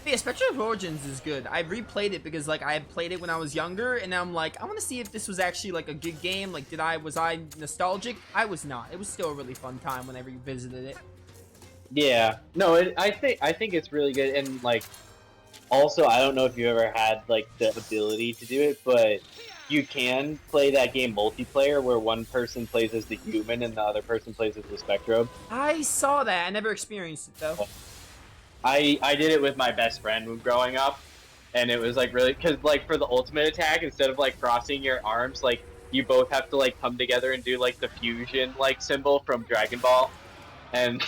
Yeah, Spectre of Origins is good. I replayed it because like I had played it when I was younger, and now I'm like, I want to see if this was actually like a good game. Like, was I nostalgic? I was not. It was still a really fun time when I revisited it. Yeah, no, I think it's really good, and like also I don't know if you ever had like the ability to do it, but you can play that game multiplayer where one person plays as the human and the other person plays as the Spectrum. I saw that. I never experienced it though. I did it with my best friend growing up, and it was like really because like for the ultimate attack, instead of like crossing your arms, like you both have to like come together and do like the fusion like symbol from Dragon Ball, and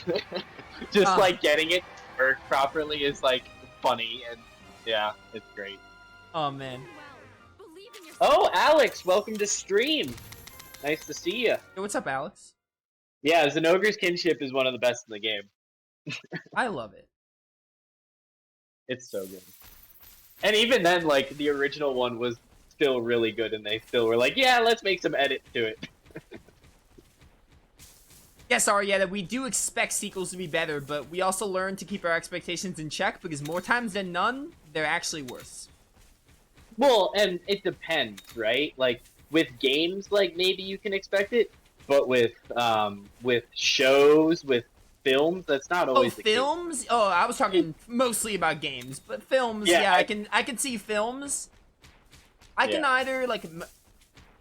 just Ah, like getting it to work properly is like funny, and yeah, it's great. oh man. Oh, Alex, welcome to stream. Nice to see you. Hey, what's up, Alex? Yeah, Zenogre's kinship is one of the best in the game. I love it. It's so good. And even then, like the original one was still really good, and they still were like, "Yeah, let's make some edits to it." Yes, Arietta, we do expect sequels to be better, but we also learn to keep our expectations in check because more times than none, they're actually worse. Well, and it depends, right? Like with games, like maybe you can expect it, but with shows, with films, that's not Oh, always the case. films? Oh, I was talking mostly about games, but films, Yeah, yeah, I can see films. I can yeah, either like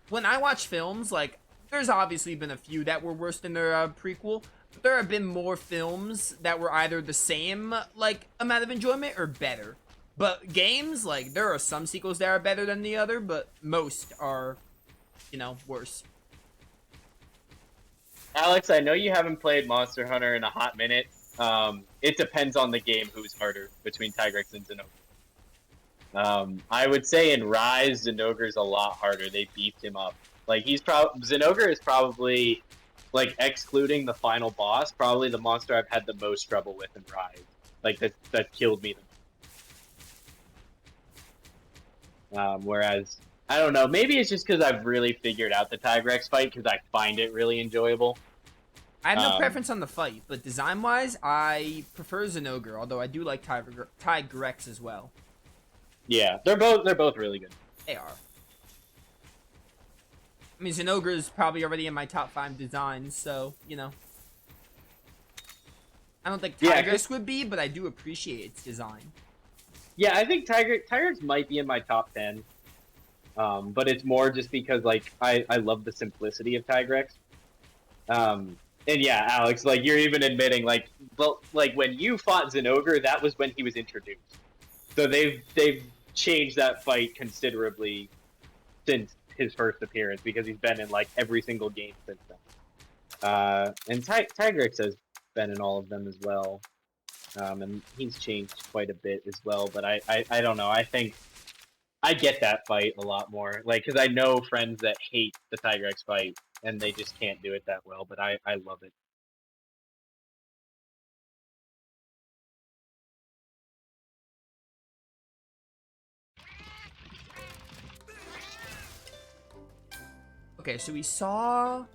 when I watch films, like there's obviously been a few that were worse than their prequel, but there have been more films that were either the same like amount of enjoyment or better. But games, like there are some sequels that are better than the other, but most are, worse. Alex, I know you haven't played Monster Hunter in a hot minute. It depends on the game who's harder between Tigrex and Zenogre. I would say in Rise, Zenogre's a lot harder. They beefed him up. Like Zenogre is probably like excluding the final boss, probably the monster I've had the most trouble with in Rise. Like that killed me. Whereas I don't know, maybe it's just because I've really figured out the Tigrex fight because I find it really enjoyable. I have no Um, preference on the fight, but design-wise, I prefer Zenogre, although I do like Tigrex as well. yeah, they're both really good. They are. I mean, Zenogre is probably already in my top 5 designs, so, I don't think Yeah, Tigrex would be, but I do appreciate its design. yeah, I think Tigrex might be in my top 10. But it's more just because like I love the simplicity of Tigrex. And yeah, Alex, like you're even admitting like well like when you fought Zenogre, that was when he was introduced. So they've changed that fight considerably since his first appearance because he's been in like every single game since then. And Tigrex has been in all of them as well. And he's changed quite a bit as well. But I don't know. I think I get that fight a lot more, like because I know friends that hate the Tigrex fight and they just can't do it that well. But I love it. Okay, so we saw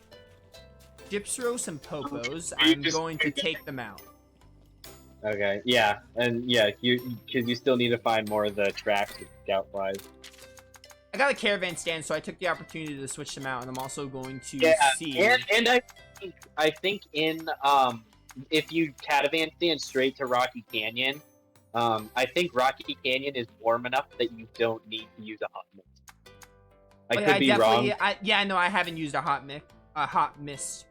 Gypsros and Popos. You I'm just going to take them out. okay, yeah, and yeah, because you still need to find more of the tracks with scout flies. I got a caravan stand, so I took the opportunity to switch them out, and I'm also going to Yeah, see. and I think in if you caravan stand straight to Rocky Canyon, I think Rocky Canyon is warm enough that you don't need to use a hot mist. I Oh, yeah, could I be wrong. yeah, no, I haven't used a hot mist.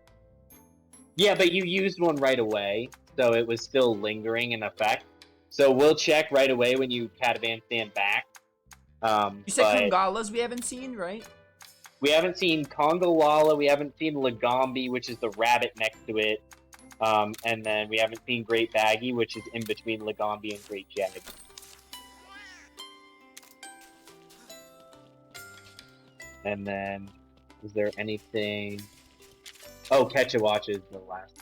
Yeah, but you used one right away, so it was still lingering in effect. So we'll check right away when you caravan stand back. You said But Kungalas we haven't seen, right? we haven't seen Kongolala, we haven't seen Lagombi, which is the rabbit next to it, and then we haven't seen Great Baggy, which is in between Lagombi and Great Jag. And then, is there anything? Oh, Catch a Watch is the last.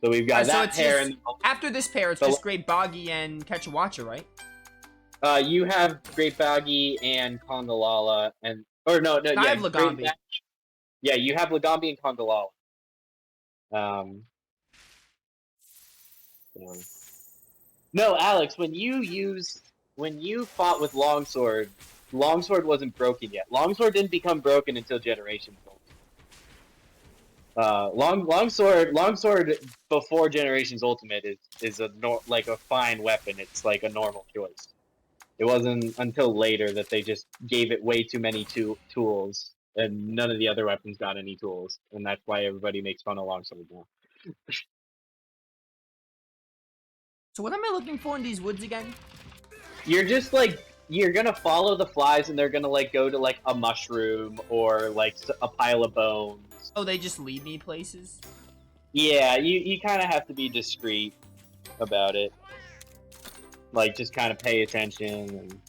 So we've got So that it's pair, just after this pair, it's the- just Great Boggy and Catch a Watcher, right? you have Great Baggy and Kongolala, and or no, I yeah, have Lagombi. Yeah, you have Lagombi and Kongolala. Um, so- No, Alex, when you fought with Longsword, Longsword wasn't broken yet. Longsword didn't become broken until Generations. Longsword before Generations Ultimate is like a fine weapon. It's like a normal choice. It wasn't until later that they just gave it way too many tools, and none of the other weapons got any tools, and that's why everybody makes fun of Longsword now. So what am I looking for in these woods again? You're just like you're gonna follow the flies, and they're gonna like go to like a mushroom or like a pile of bones. Oh, they just lead me places? Yeah, you kind of have to be discreet about it. Like, just kind of pay attention. And...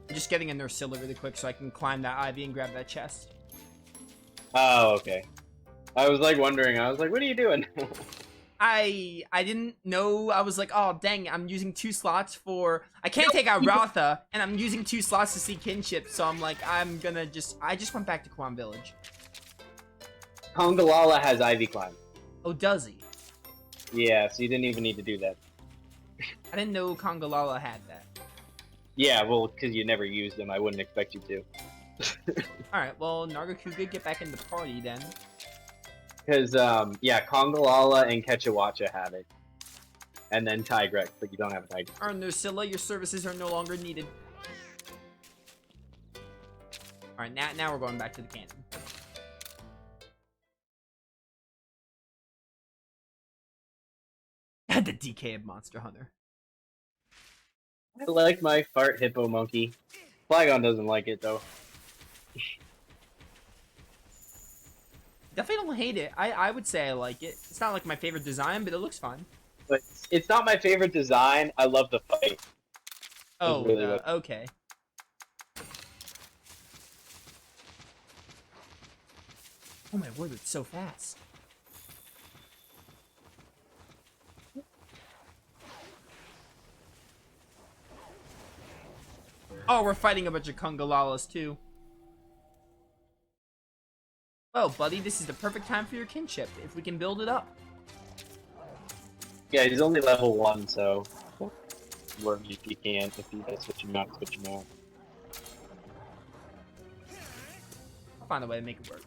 I'm just getting a Nursilla really quick so I can climb that ivy and grab that chest. Oh, okay. I was like wondering. I was like, what are you doing? I didn't know. I was like, oh dang, I'm using 2 slots for I can't take out Rotha, and I'm using 2 slots to see kinship, so I'm like, I'm gonna I just went back to Quan Village. Kongalala has Ivy Climb. Oh, does he? Yeah, so you didn't even need to do that. I didn't know Kongalala had that. Yeah, well, because you never used them, I wouldn't expect you to. Alright, well, Nargacuga, get back in the party then. Because, yeah, Kongalala and Kechawacha have it. And then Tigrex, but you don't have a Tigrex. Alright, Nursilla, your services are no longer needed. Alright, now we're going back to the cannon. The DK of Monster Hunter. I like my fart hippo monkey. Flygon doesn't like it, though. Definitely don't hate it. I would say I like it. It's not like my favorite design, but it looks fun. But it's not my favorite design. I love the fight. Oh, really okay. Oh my word, it's so fast. Oh, we're fighting a bunch of Kungalalas too. Oh, buddy, this is the perfect time for your kinship, if we can build it up. Yeah, he's only level 1, so work if you can. If you guys switch him out, switch him out. I'll find a way to make it work.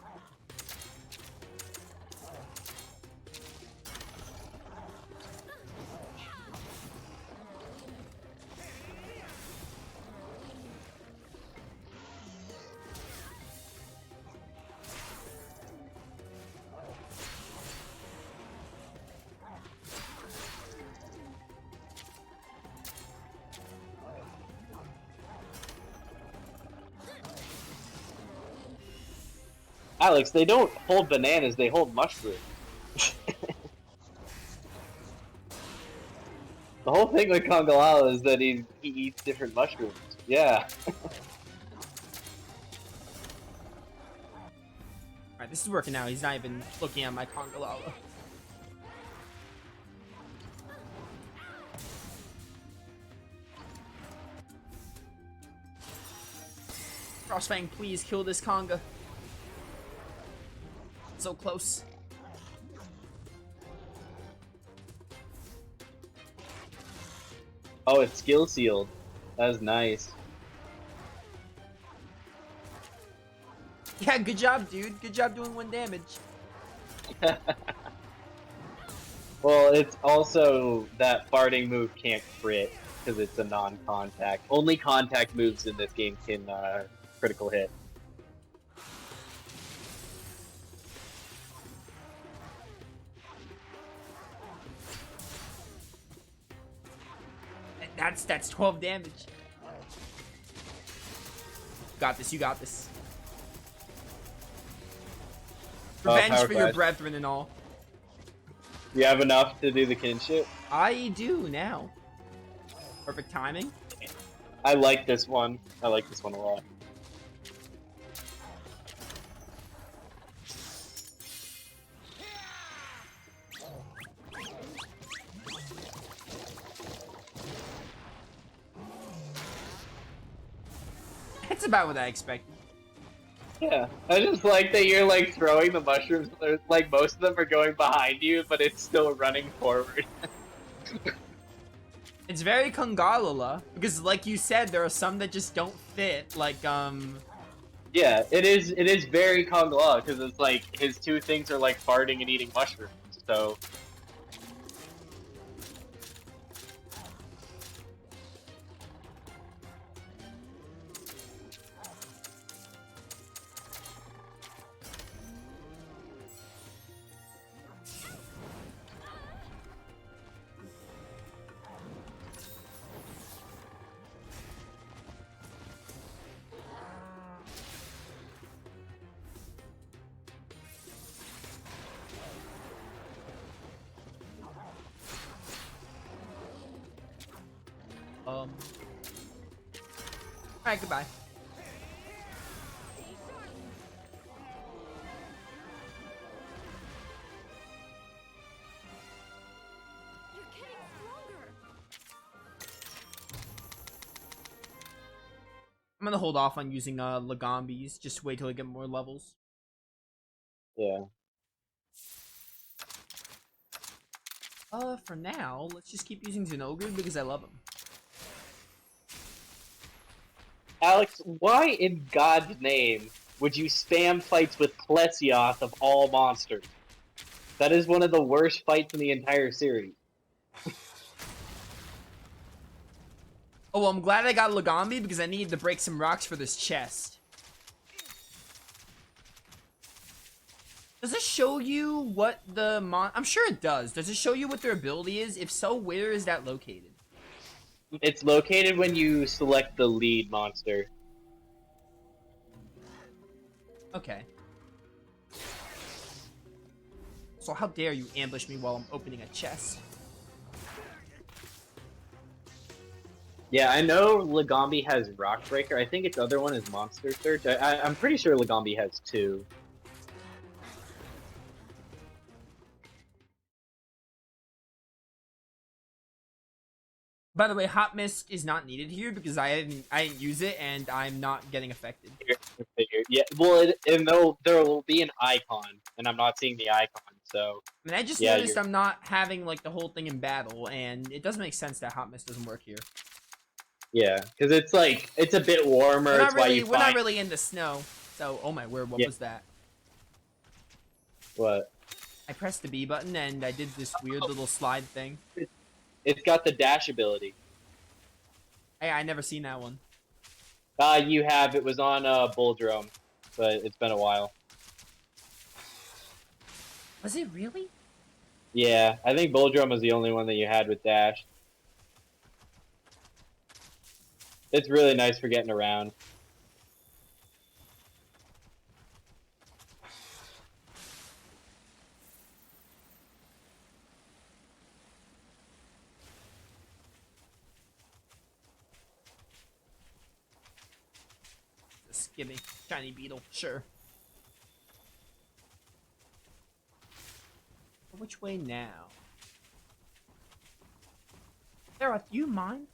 Alex, they don't hold bananas, they hold mushrooms. The whole thing with Kongalala is that he eats different mushrooms. Yeah. Alright, this is working out. He's not even looking at my Kongalala. Frostfang, please kill this Konga. So close. Oh, it's skill sealed. That's nice. Yeah, good job, dude. Good job doing 1 damage. Well, it's also that farting move can't crit because it's a non-contact. Only contact moves in this game can critical hit. That's 12 damage. Got this, you got this. Revenge for your brethren and all. You have enough to do the kinship? I do now. Perfect timing. I like this one. I like this one a lot. That's about what I expected. Yeah, I just like that you're like throwing the mushrooms. Like most of them are going behind you, but it's still running forward. It's very Kongalala because, like you said, there are some that just don't fit. Like Yeah, it is. It is very Kong Lao because it's like his two things are like farting and eating mushrooms. So all right, goodbye. You're getting stronger. I'm gonna hold off on using Lagombi's. Just wait till I get more levels. yeah. For now, let's just keep using Zinogre because I love him. Alex, why in God's name would you spam fights with Plesioth of all monsters? That is one of the worst fights in the entire series. Oh, well, I'm glad I got Lagombi because I needed to break some rocks for this chest. Does it show you what the I'm sure it does. Does it show you what their ability is? If so, where is that located? It's located when you select the lead monster. Okay. So how dare you ambush me while I'm opening a chest? Yeah, I know Lagombi has Rock Breaker. I think its other one is Monster Search. I'm pretty sure Lagombi has two. By the way, Hot Mist is not needed here because I didn't use it and I'm not getting affected. Yeah, well, and there will be an icon, and I'm not seeing the icon, so I mean, I just yeah, noticed I'm not having like the whole thing in battle, and it doesn't make sense that Hot Mist doesn't work here. yeah, because it's like it's a bit warmer. We're It's why you we're not find really in the snow. So, oh my word, what Yeah. was that? what I pressed the B button and I did this weird little slide thing. it's got the dash ability. Hey, I never seen that one. You have it was on Bulldrome, but it's been a while. Was it really? Yeah, I think Bulldrome was the only one that you had with dash. It's really nice for getting around. Just give me shiny beetle, sure. Which way now? Sarah, do you mind?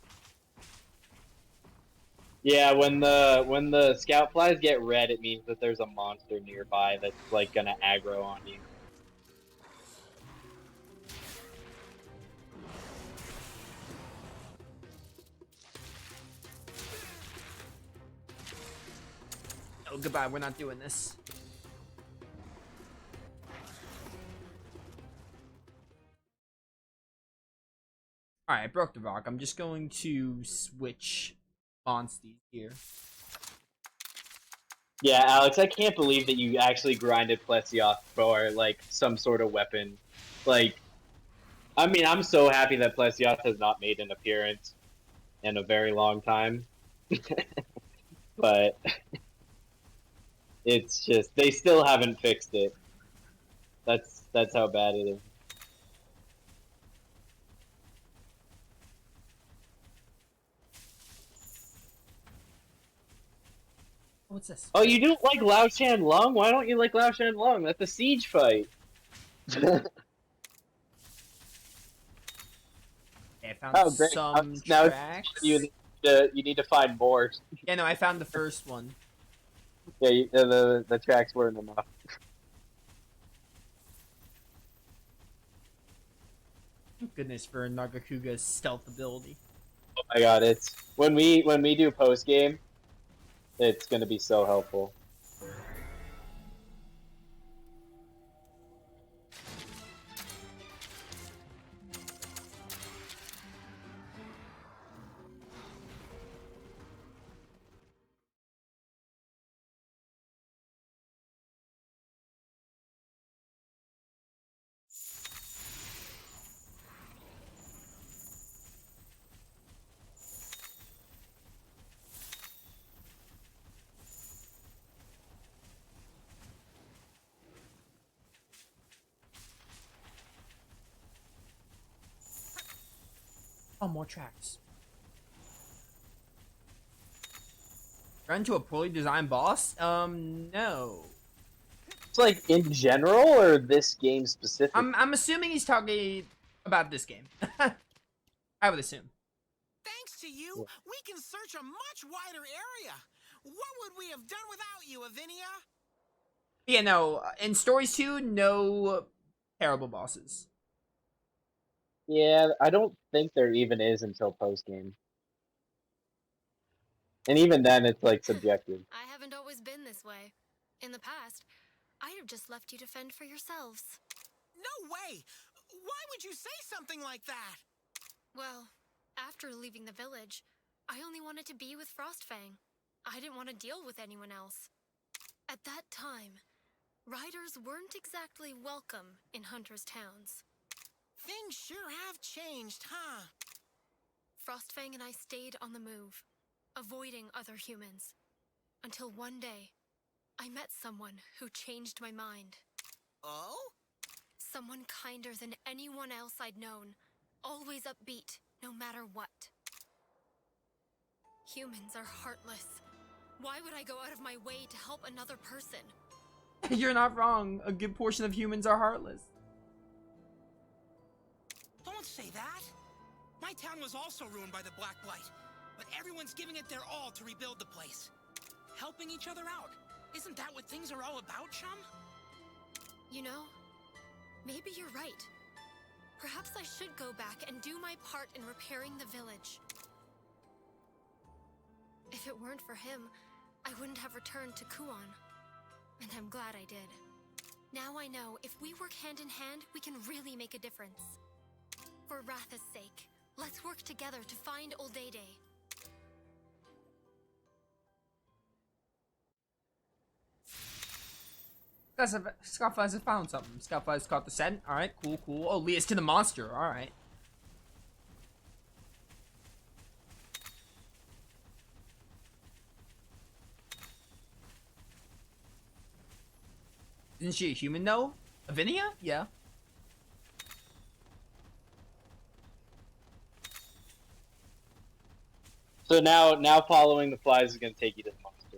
Yeah, when the scout flies get red, it means that there's a monster nearby that's like gonna aggro on you. Oh, goodbye, we're not doing this. Alright, I broke the rock. I'm just going to switch monsters here. Yeah, Alex, I can't believe that you actually grinded Plesioth for like some sort of weapon. Like, I mean, I'm so happy that Plesioth has not made an appearance in a very long time. But it's just they still haven't fixed it. That's how bad it is. What's this? Oh, you don't like Lao Shan Long? Why don't you like Lao Shan Long? That's a siege fight. Okay, I found Oh, great. some Now tracks. you you need to find more. Yeah, no, I found the first one. Yeah, the tracks weren't enough. Thank goodness for Nagakuga's stealth ability. Oh my god, it's when we do post game, it's gonna be so helpful. Oh, more tracks. Run into a poorly designed boss? No. It's like in general or this game specific? I'm assuming he's talking about this game. I would assume. Thanks to you, we can search a much wider area. What would we have done without you, Avinia? Yeah, no. In Stories 2, no terrible bosses. Yeah, I don't think there even is until post game. And even then, it's like subjective. I haven't always been this way. In the past, I'd have just left you to fend for yourselves. No way! Why would you say something like that? Well, after leaving the village, I only wanted to be with Frostfang. I didn't want to deal with anyone else. At that time, riders weren't exactly welcome in hunters' towns. Things sure have changed, huh? Frostfang and I stayed on the move, avoiding other humans. Until one day, I met someone who changed my mind. Oh? Someone kinder than anyone else I'd known. Always upbeat, no matter what. Humans are heartless. Why would I go out of my way to help another person? You're not wrong. A good portion of humans are heartless. Don't say that. My town was also ruined by the Black Blight, but everyone's giving it their all to rebuild the place. Helping each other out. Isn't that what things are all about, chum? You know, maybe you're right. Perhaps I should go back and do my part in repairing the village. If it weren't for him, I wouldn't have returned to Kuon. And I'm glad I did. Now I know if we work hand in hand, we can really make a difference. For Ratha's sake, let's work together to find Oldede. Scoutflies have found something. Scoutflies caught the scent. Alright, cool, cool. Oh, lead us to the monster. Alright. Isn't she a human, though? Avinia? Yeah. So now following the flies is gonna take you to the monster.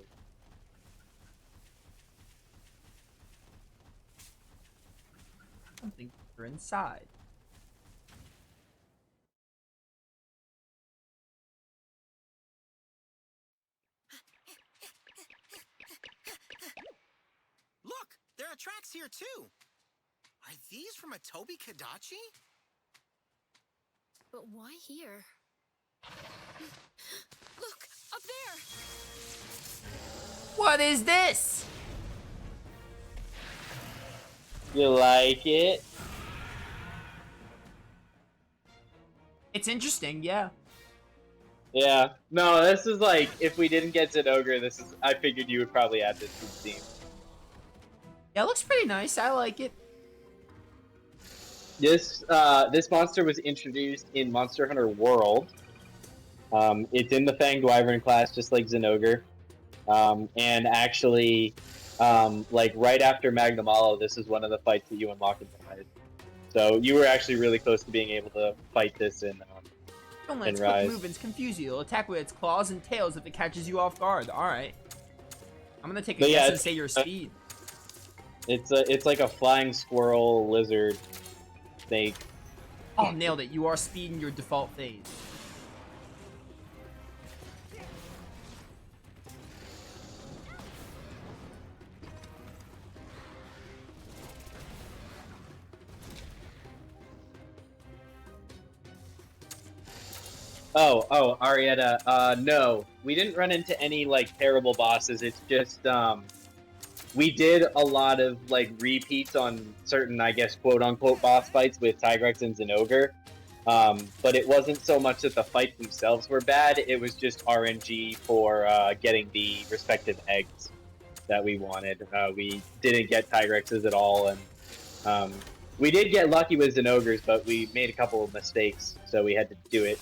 Something deeper inside. Look, there are tracks here too. Are these from a Tobi Kadachi? But why here? Look, up there! What is this? You like it? It's interesting, yeah. Yeah. No, this is like if we didn't get Zenogre, this is I figured you would probably add this to the team. Yeah, it looks pretty nice. I like it. This monster was introduced in Monster Hunter World. It's in the Fanged Wyvern class, just like Zenogre. And actually, like right after Magnum Hollow, this is one of the fights that you unlock in Rise. So you were actually really close to being able to fight this in Don't let its Rise. quick movements confuse you. It'll attack with its claws and tails if it catches you off guard. Alright. I'm gonna take a But yeah, guess and it's- say your speed. It's like a flying squirrel, lizard, snake. Oh, nailed it. You are speed in your default phase. Arietta. No, we didn't run into any like terrible bosses. It's just we did a lot of like repeats on certain, I guess, quote unquote boss fights with Tigrex and Zinogre. But it wasn't so much that the fights themselves were bad. It was just RNG for getting the respective eggs that we wanted. We didn't get Tigrexes at all, and we did get lucky with Zinogres, but we made a couple of mistakes, so we had to do it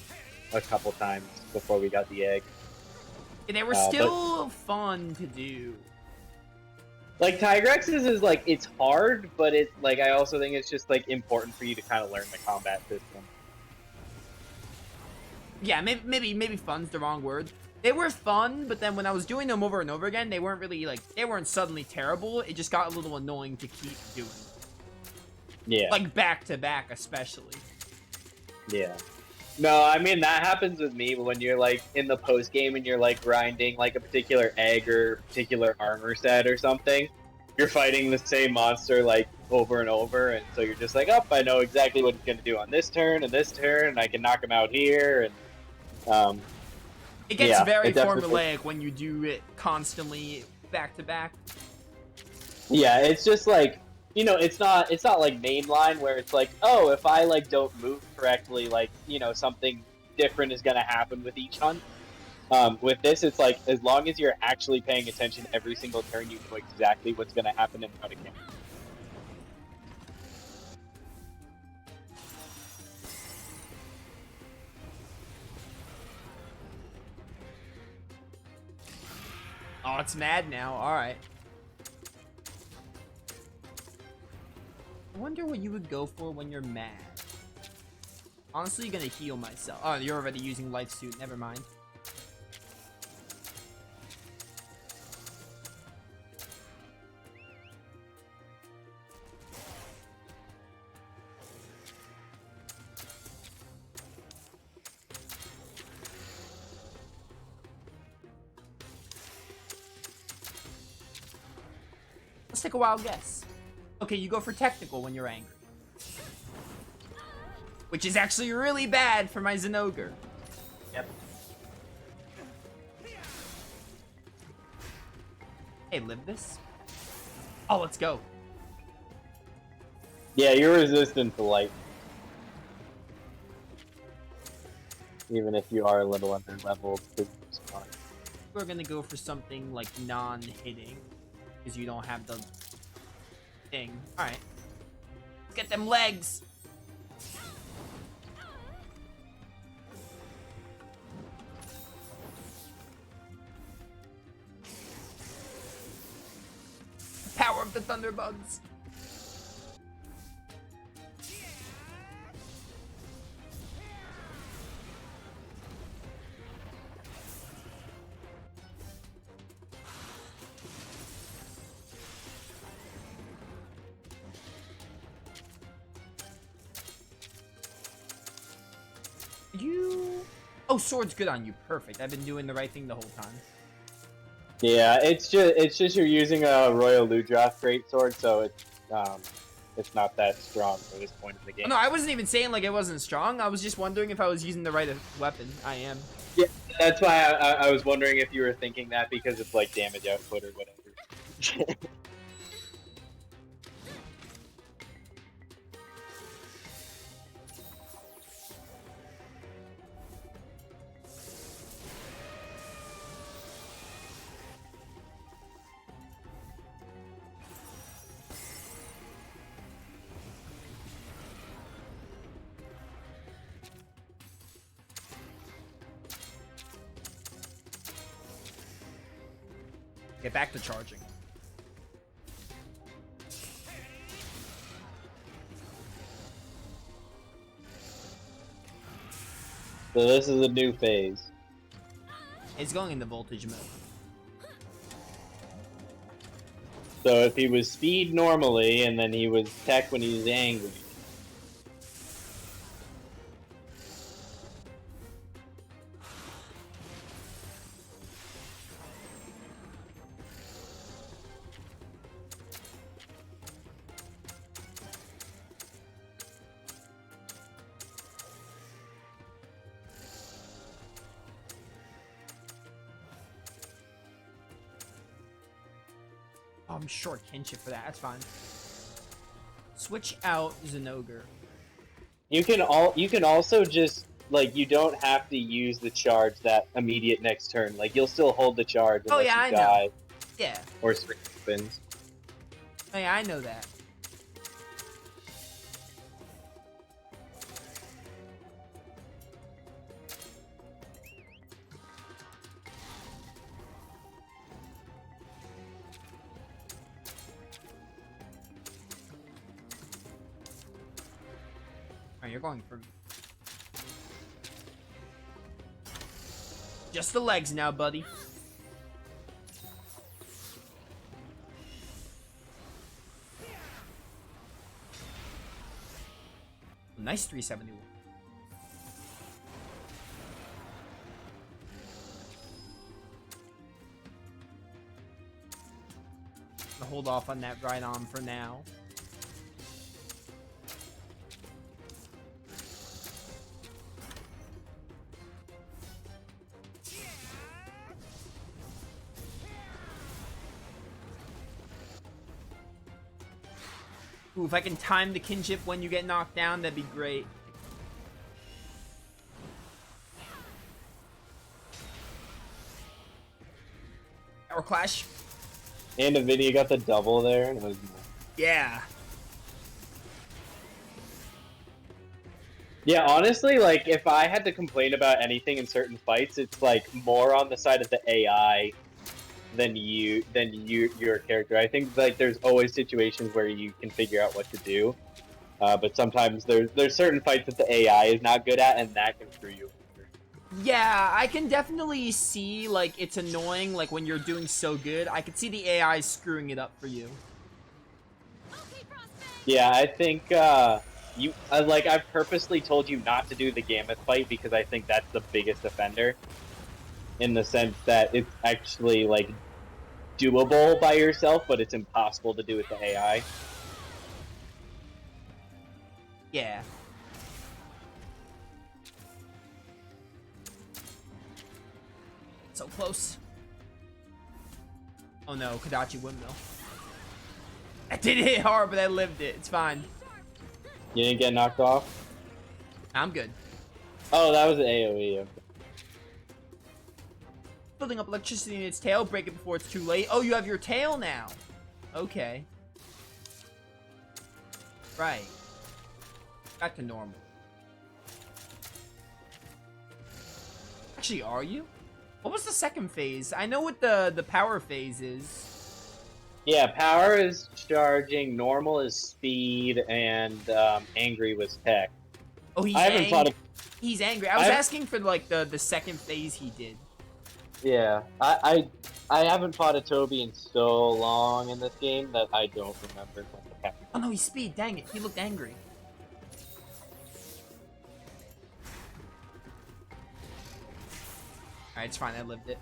a couple times before we got the egg. They were still fun to do. Like, Tigrexes is, like, it's hard, but it's, like, I also think it's just, like, important for you to kind of learn the combat system. Yeah, maybe fun's the wrong word. They were fun, but then when I was doing them over and over again, they weren't really, like, they weren't suddenly terrible. It just got a little annoying to keep doing. Yeah. Like, back to back, especially. Yeah. No, I mean, that happens with me when you're, like, in the post-game and you're, like, grinding, like, a particular egg or particular armor set or something. You're fighting the same monster, like, over and over, and so you're just like, oh, I know exactly what it's going to do on this turn, and I can knock him out here, and, it gets very formulaic when you do it constantly back to back. Yeah, it's just like, you know, it's not like mainline where it's like, oh, if I like don't move correctly, like, you know, something different is gonna happen with each hunt. With this, it's like, as long as you're actually paying attention every single turn, you know exactly what's gonna happen and how to get. Oh, it's mad now. Alright. I wonder what you would go for when you're mad. Honestly, gonna heal myself. Oh, you're already using life suit. Never mind. Let's take a wild guess. Okay, you go for technical when you're angry. Which is actually really bad for my Zinogre. Yep. Hey, live this. Oh, let's go. Yeah, you're resistant to light. Even if you are a little under leveled. We're gonna go for something like non-hitting. Because you don't have the thing. Alright. Let's get them legs. Power of the Thunderbugs. Oh, sword's good on you. Perfect. I've been doing the right thing the whole time. Yeah, it's just you're using a Royal Ludrath greatsword, so it's not that strong for this point in the game. Oh, no, I wasn't even saying like it wasn't strong. I was just wondering if I was using the right weapon. I am. Yeah, that's why I was wondering if you were thinking that because of like damage output or whatever. Get back to charging. So this is a new phase. It's going into voltage mode. So if he was speed normally, and then he was tech when he was angry. I'm short kinship for that. That's fine. Switch out Zinogre. You can also just like you don't have to use the charge that immediate next turn. Like you'll still hold the charge Oh unless yeah, I you die know. Yeah. or switch weapons. Oh yeah, I know that. Alright, you're going for me. Just the legs now, buddy. Nice 371. I'll hold off on that right arm for now. Ooh, if I can time the kinship when you get knocked down, that'd be great. Power Clash. And Nvidia got the double there. And it was... Yeah. Yeah, honestly, like if I had to complain about anything in certain fights, it's like more on the side of the AI than your character. I think like there's always situations where you can figure out what to do, but sometimes there's certain fights that the AI is not good at, and that can screw you. Yeah, I can definitely see, like, it's annoying, like, when you're doing so good. I can see the AI screwing it up for you. Yeah, I think, I've purposely told you not to do the Gamut fight because I think that's the biggest offender. In the sense that it's actually, like, doable by yourself, but it's impossible to do with the AI. Yeah. So close. Oh no, Kadachi windmill. I did hit hard, but I lived it. It's fine. You didn't get knocked off? I'm good. Oh, that was an AoE. Okay. Building up electricity in its tail. Break it before it's too late. Oh, you have your tail now. Okay. Right. Back to normal. Actually, are you? What was the second phase? I know what the power phase is. Yeah, power is charging, normal is speed, and angry was tech. Oh, he's I haven't fought He's angry. I was asking for like the second phase he did. Yeah, I haven't fought a Tobi in so long in this game that I don't remember what happened. Oh no, he's speed. Dang it, he looked angry. Alright, it's fine. I lived it.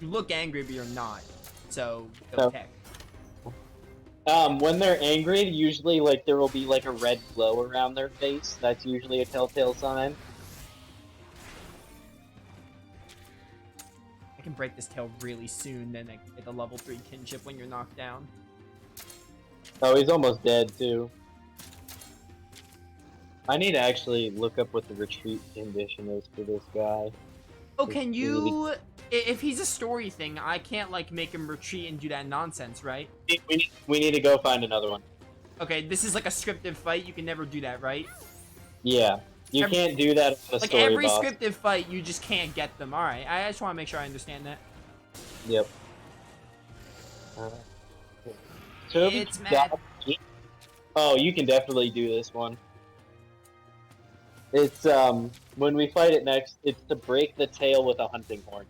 You look angry, but you're not. So, go tech. When they're angry, usually like there will be like a red glow around their face. That's usually a telltale sign. I can break this tail really soon, then I can get the level 3 kinship when you're knocked down. Oh, he's almost dead too. I need to actually look up what the retreat condition is for this guy. Oh, can you... If he's a story thing, I can't, like, make him retreat and do that nonsense, right? We need to go find another one. Okay, this is like a scripted fight. You can never do that, right? Yeah. You can't do that on the like, story every boss. scripted fight, you just can't get them. Alright, I just want to make sure I understand that. Yep. It's mad. Oh, you can definitely do this one. It's, when we fight it next, it's to break the tail with a hunting horn.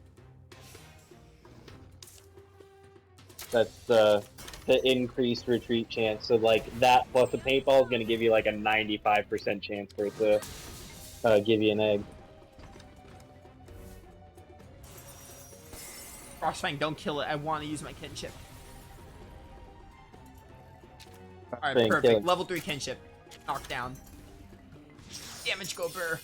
That's the increased retreat chance. So, like, that plus the paintball is going to give you, like, a 95% chance for it to give you an egg. Frostfang, don't kill it. I want to use my kinship. Alright, Frostfang, perfect. Level 3 kinship. Knockdown. Damage go burr.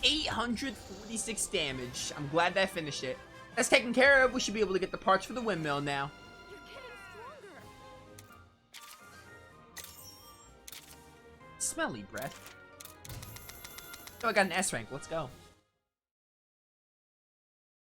846 damage. I'm glad that I finished it. That's taken care of. We should be able to get the parts for the windmill now. You're getting stronger. Smelly breath. Oh, I got an S rank. Let's go.